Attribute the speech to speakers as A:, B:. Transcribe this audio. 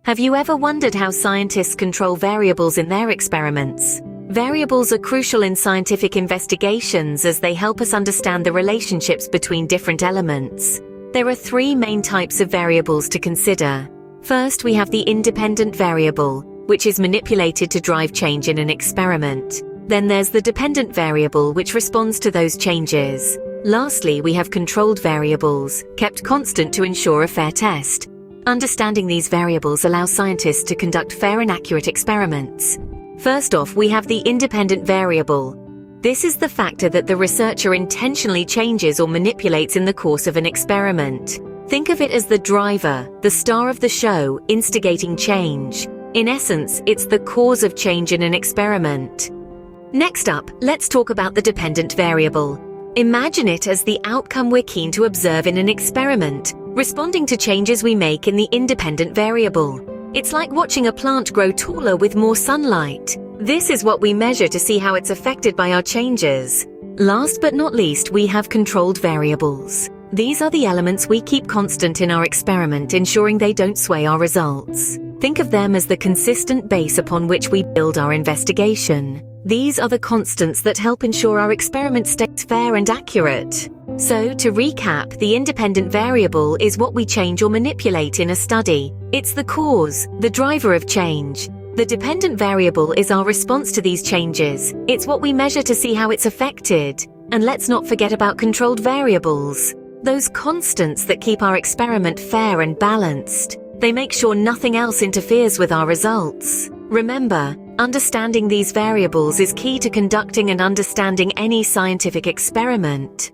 A: Have you ever wondered how scientists control variables in their experiments? Variables are crucial in scientific investigations as they help us understand the relationships between different elements. There are three main types of variables to consider. First, we have the independent variable, which is manipulated to drive change in an experiment. Then there's the dependent variable, which responds to those changes. Lastly, we have controlled variables, kept constant to ensure a fair test. Understanding these variables allows scientists to conduct fair and accurate experiments. First off, we have the independent variable. This is the factor that the researcher intentionally changes or manipulates in the course of an experiment. Think of it as the driver, the star of the show, instigating change. In essence, it's the cause of change in an experiment. Next up, let's talk about the dependent variable. Imagine it as the outcome we're keen to observe in an experiment, responding to changes we make in the independent variable. It's like watching a plant grow taller with more sunlight. This is what we measure to see how it's affected by our changes. Last but not least, we have controlled variables. These are the elements we keep constant in our experiment, ensuring they don't sway our results. Think of them as the consistent base upon which we build our investigation. These are the constants that help ensure our experiment stays fair and accurate. So, to recap, the independent variable is what we change or manipulate in a study. It's the cause, the driver of change. The dependent variable is our response to these changes. It's what we measure to see how it's affected. And let's not forget about controlled variables. Those constants that keep our experiment fair and balanced. They make sure nothing else interferes with our results. Remember, understanding these variables is key to conducting and understanding any scientific experiment.